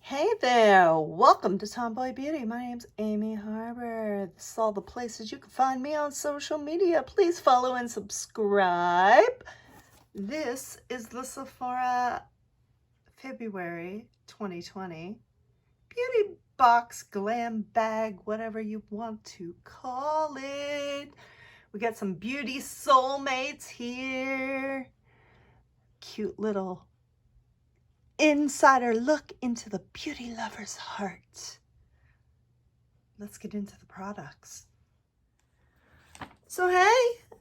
Hey there, welcome to Tomboy Beauty. My name's Amy Harber. This is all the places you can find me on social media. Please follow and subscribe. This is the Sephora February 2020 beauty box, glam bag, whatever you want to call it. We got some beauty soulmates here. Cute little insider look into the beauty lover's heart. Let's get into the products. So hey,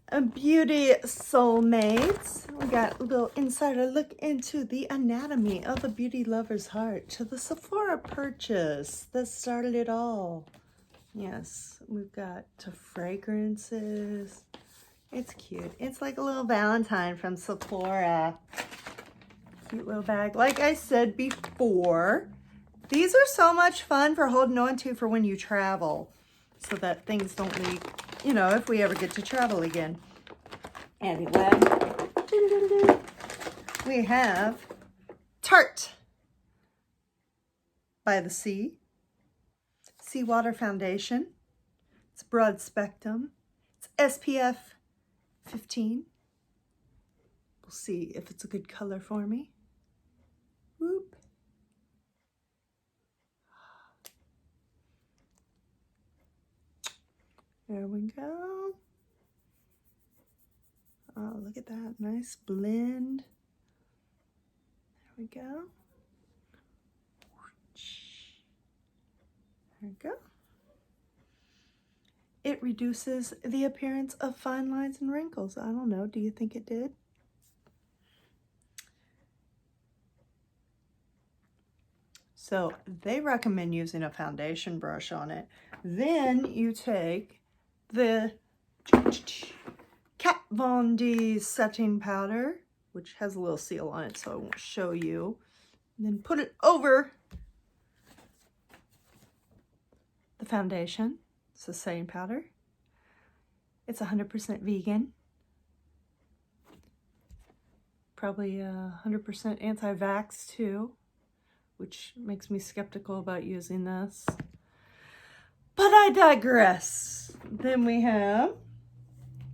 a beauty soulmates. We got a little insider look into the anatomy of the beauty lover's heart to the Sephora purchase that started it all. Yes, we've got to fragrances. It's cute. It's like a little Valentine from Sephora. Cute little bag. Like I said before, these are so much fun for holding on to for when you travel so that things don't leak, you know, if we ever get to travel again. Anyway, we have Tarte by the Sea Seawater Foundation. It's broad spectrum. It's SPF 15. We'll see if it's a good color for me. Whoop. There we go. Oh, look at that. Nice blend. There we go. There we go. It reduces the appearance of fine lines and wrinkles. I don't know. Do you think it did? So they recommend using a foundation brush on it. Then you take the Kat Von D setting powder, which has a little seal on it, so I won't show you. And then put it over the foundation. It's the setting powder. It's 100% vegan. Probably 100% anti-vax too, which makes me skeptical about using this. But I digress. Then we have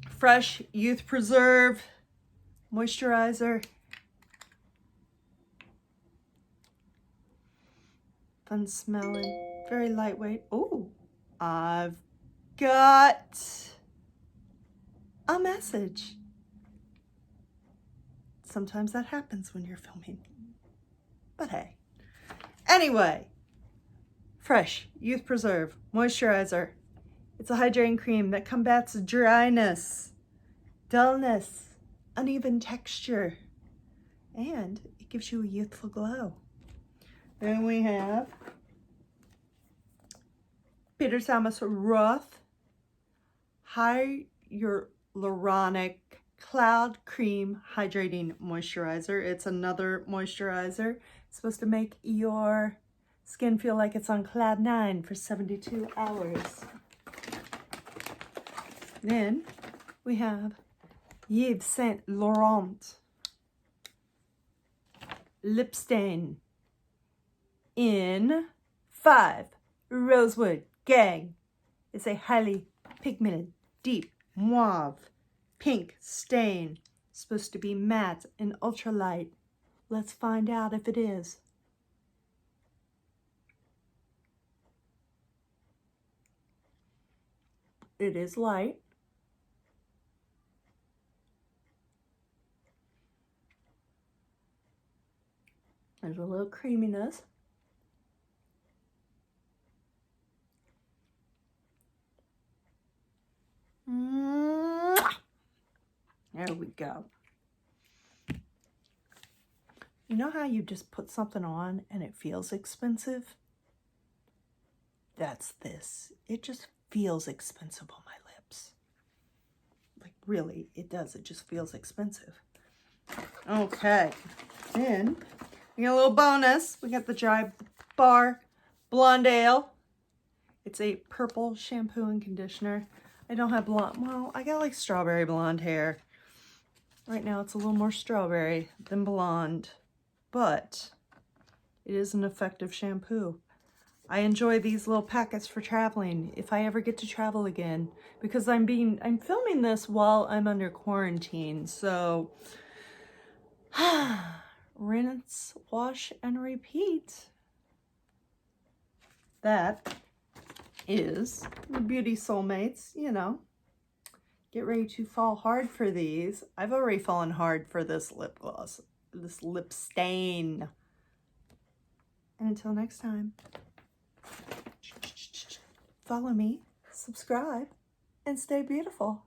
Fresh Youth Preserve Moisturizer. Fun smelling, very lightweight. Oh, I've got a message. Sometimes that happens when you're filming. But hey. Anyway, Fresh Youth Preserve Moisturizer. It's a hydrating cream that combats dryness, dullness, uneven texture, and it gives you a youthful glow. Then we have Thomas Roth Hyaluronic Cloud Cream Hydrating Moisturizer. It's another moisturizer. It's supposed to make your skin feel like it's on cloud 9 for 72 hours. Then we have Yves Saint Laurent Lip Stain in 5 Rosewood Gang. It's a highly pigmented, deep mauve pink stain. It's supposed to be matte and ultralight. Let's find out if it is. It is light. There's a little creaminess. There we go. You know how you just put something on and it feels expensive? That's this. It just feels expensive on my lips. Like really, it does. It just feels expensive. Okay. Then we got a little bonus. We got the Drybar Blonde Ale. It's a purple shampoo and conditioner. I don't have blonde. Well, I got like strawberry blonde hair. Right now it's a little more strawberry than blonde, but It is an effective shampoo. I enjoy these little packets for traveling if I ever get to travel again, because I'm filming this while I'm under quarantine. So rinse, wash, and repeat. That is the Beauty Soulmates, you know. Get ready to fall hard for these. I've already fallen hard for this lip gloss, this lip stain. And until next time, follow me, subscribe, and stay beautiful.